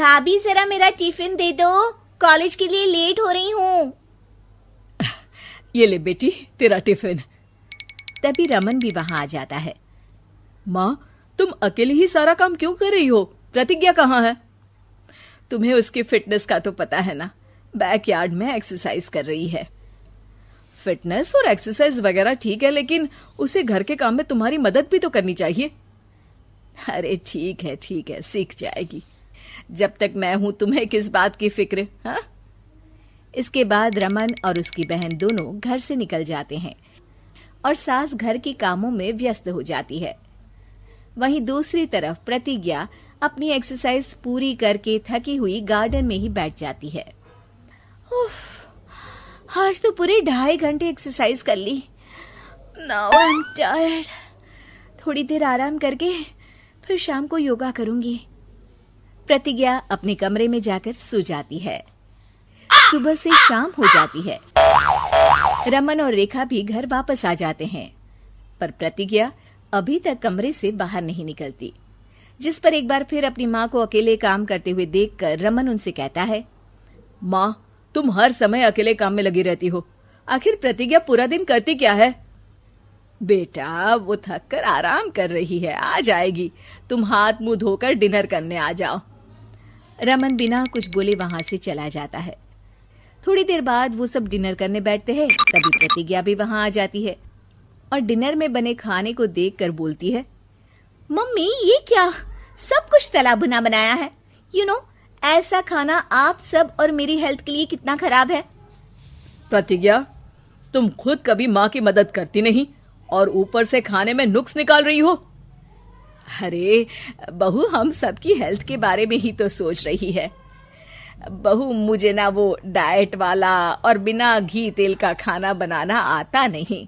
भाभी जरा मेरा टिफिन दे दो, कॉलेज के लिए लेट हो रही हूँ। ये ले बेटी तेरा टिफिन। तभी रमन भी वहां आ जाता है। माँ, तुम अकेले ही सारा काम क्यों कर रही हो? प्रतिज्ञा कहाँ है? तुम्हें उसकी फिटनेस का तो पता है ना, बैकयार्ड में एक्सरसाइज कर रही है। फिटनेस और एक्सरसाइज वगैरह ठीक है, लेकिन उसे घर के काम में तुम्हारी मदद भी तो करनी चाहिए। अरे ठीक है, सीख जाएगी। जब तक मैं हूं तुम्हें किस बात की फिक्र? हाँ। इसके बाद रमन और उसकी बहन दोनों घर से निकल जाते हैं और सास घर के कामों में व्यस्त हो जाती है। वहीं दूसरी तरफ प्रतिज्ञा अपनी एक्सरसाइज पूरी करके थकी हुई गार्डन में ही बैठ जाती है। आज तो पूरे 2.5 घंटे एक्सरसाइज कर ली। Now I am tired. थोड़ी देर आराम करके फिर शाम को योगा करूंगी। प्रतिज्ञा अपने कमरे में जाकर सो जाती है। सुबह से शाम हो जाती है। रमन और रेखा भी घर वापस आ जाते हैं, पर प्रतिज्ञा अभी तक कमरे से बाहर नहीं निकलती, जिस पर एक बार फिर अपनी माँ को अकेले काम करते हुए देखकर रमन उनसे कहता है, माँ, तुम हर समय अकेले काम में लगी रहती हो। आखिर प्रतिज्ञा पूरा दिन करती क्या है? बेटा, वो थक कर आराम कर रही है, आ जाएगी। तुम हाथ मुंह धोकर डिनर करने आ जाओ। रमन बिना कुछ बोले वहां से चला जाता है। थोड़ी देर बाद वो सब डिनर करने बैठते हैं। तभी प्रतिज्ञा भी वहां आ जाती है और डिनर में बने खाने को देखकर बोलती है, मम्मी ये क्या, सब कुछ तला भुना बनाया है। यू नो, ऐसा खाना आप सब और मेरी हेल्थ के लिए कितना खराब है। प्रतिज्ञा, तुम खुद कभी माँ की मदद करती नहीं और ऊपर से खाने में नुक्स निकाल रही हो। अरे बहू, हम सबकी हेल्थ के बारे में ही तो सोच रही है। बहू, मुझे ना वो डाइट वाला और बिना घी तेल का खाना बनाना आता नहीं।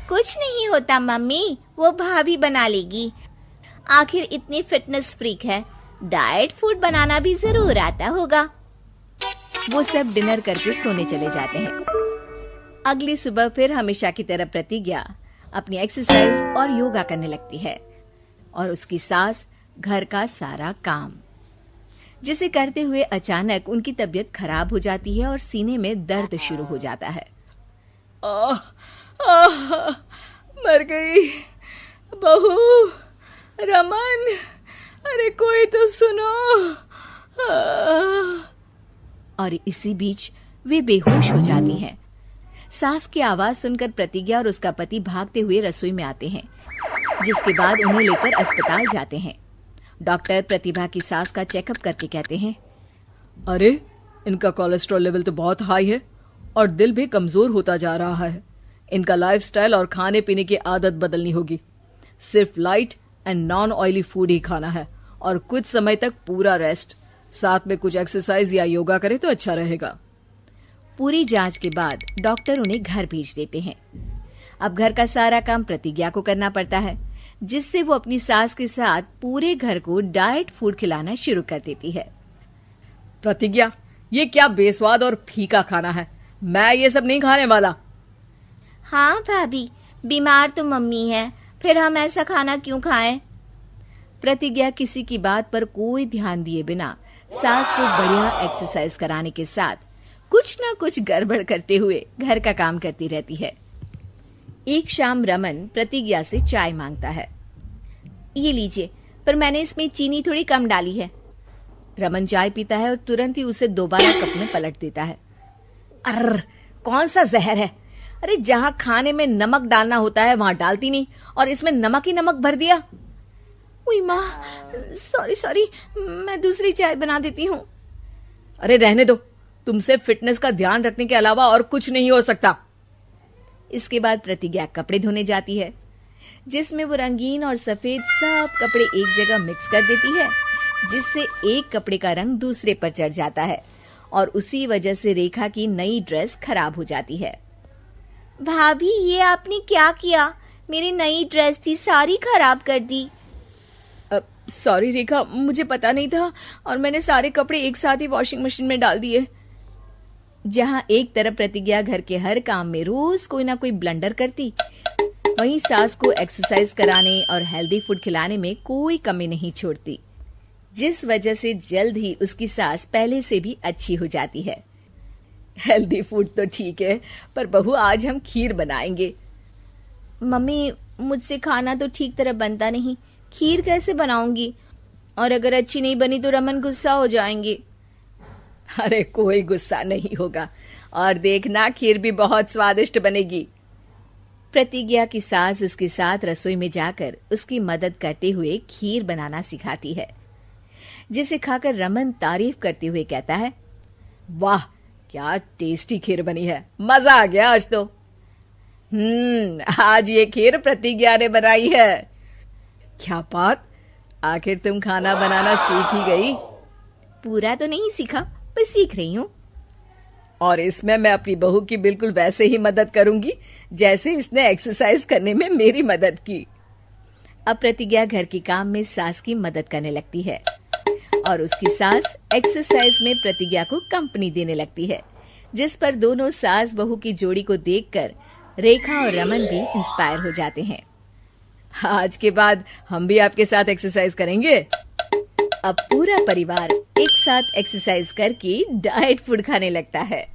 कुछ नहीं होता मम्मी, वो भाभी बना लेगी। आखिर इतनी फिटनेस फ्रीक है, डाइट फूड बनाना भी जरूर आता होगा। वो सब डिनर करके सोने चले जाते हैं। अगली सुबह फिर हमेशा की तरह प्रतिज्ञा अपनी एक्सरसाइज और योगा करने लगती है और उसकी सास घर का सारा काम, जिसे करते हुए अचानक उनकी तबीयत खराब हो जाती है और सीने में दर्द शुरू हो जाता है। मर गई बहू। रमन, अरे कोई तो सुनो। और इसी बीच वे बेहोश हो जाती हैं। सास की आवाज सुनकर प्रतिज्ञा और उसका पति भागते हुए रसोई में आते हैं, जिसके बाद उन्हें लेकर अस्पताल जाते हैं। डॉक्टर प्रतिभा की सास का चेकअप करके कहते हैं, अरे इनका कोलेस्ट्रॉल लेवल तो बहुत हाई है और दिल भी कमजोर होता जा रहा है। इनका लाइफस्टाइल और खाने पीने की आदत बदलनी होगी। सिर्फ light and non oily food ही खाना है और कुछ समय तक पूरा रेस्ट, साथ में कुछ एक्सरसाइज या योगा करे तो अच्छा रहेगा। पूरी जांच के बाद डॉक्टर उन्हें घर भेज देते हैं। अब घर का सारा काम प्रतिज्ञा को करना पड़ता है, जिससे वो अपनी सास के साथ पूरे घर को डाइट फूड खिलाना शुरू कर देती है। प्रतिज्ञा, ये क्या बेस्वाद और फीका खाना है, मैं ये सब नहीं खाने वाला। हाँ भाभी, बीमार तो मम्मी है, फिर हम ऐसा खाना क्यों खाएं? प्रतिज्ञा किसी की बात पर कोई ध्यान दिए बिना सास को बढ़िया एक्सरसाइज कराने के साथ कुछ ना कुछ गड़बड़ करते हुए घर का काम करती रहती है। एक शाम रमन प्रतिज्ञा से चाय मांगता है। ये लीजिए, पर मैंने इसमें चीनी थोड़ी कम डाली है। रमन चाय पीता है और तुरंत ही उसे दोबारा कप में पलट देता है। अर्र, कौन सा जहर है? अरे जहां खाने में नमक डालना होता है वहां डालती नहीं और इसमें नमक ही नमक भर दिया। उई माँ, सॉरी, मैं दूसरी चाय बना देती हूँ। अरे रहने दो, तुमसे फिटनेस का ध्यान रखने के अलावा और कुछ नहीं हो सकता। इसके बाद प्रतिज्ञा कपड़े धोने जाती है, जिसमें वो रंगीन और सफेद सब कपड़े एक जगह मिक्स कर देती है, जिससे एक कपड़े का रंग दूसरे पर चढ़ जाता है और उसी वजह से रेखा की नई ड्रेस खराब हो जाती है। भाभी, ये आपने क्या किया? मेरी नई ड्रेस थी, सारी खराब कर दी। सॉरी रेखा, मुझे पता नहीं था और मैंने सारे कपड़े एक साथ ही वॉशिंग मशीन में डाल दिए। जहां एक तरफ प्रतिज्ञा घर के हर काम में रोज कोई ना कोई ब्लंडर करती, वहीं सास को एक्सरसाइज कराने और हेल्दी फूड खिलाने में कोई कमी नहीं छोड़ती, जिस वजह से जल्द ही उसकी सांस पहले से भी अच्छी हो जाती है। हेल्दी फूड तो ठीक है, पर बहू आज हम खीर बनाएंगे। मम्मी, मुझसे खाना तो ठीक तरह बनता नहीं, खीर कैसे बनाऊंगी? और अगर अच्छी नहीं बनी तो रमन गुस्सा हो जाएंगे। अरे कोई गुस्सा नहीं होगा, और देखना खीर भी बहुत स्वादिष्ट बनेगी। प्रतिज्ञा की सास उसके साथ रसोई में जाकर उसकी मदद करते हुए खीर बनाना सिखाती है, जिसे खाकर रमन तारीफ करते हुए कहता है, वाह क्या टेस्टी खीर बनी है, मजा आ गया आज तो। आज ये खीर प्रतिज्ञा ने बनाई है। क्या बात, आखिर तुम खाना बनाना सीख ही गई? पूरा तो नहीं सीखा, पर सीख रही हूँ। और इसमें मैं अपनी बहू की बिल्कुल वैसे ही मदद करूंगी जैसे इसने एक्सरसाइज करने में मेरी मदद की। अब प्रतिज्ञा घर के काम में सास की मदद करने लगती है और उसकी सास एक्सरसाइज में प्रतिज्ञा को कंपनी देने लगती है, जिस पर दोनों सास बहू की जोड़ी को देखकर रेखा और रमन भी इंस्पायर हो जाते हैं। आज के बाद हम भी आपके साथ एक्सरसाइज करेंगे। अब पूरा परिवार एक साथ एक्सरसाइज करके डाइट फूड खाने लगता है।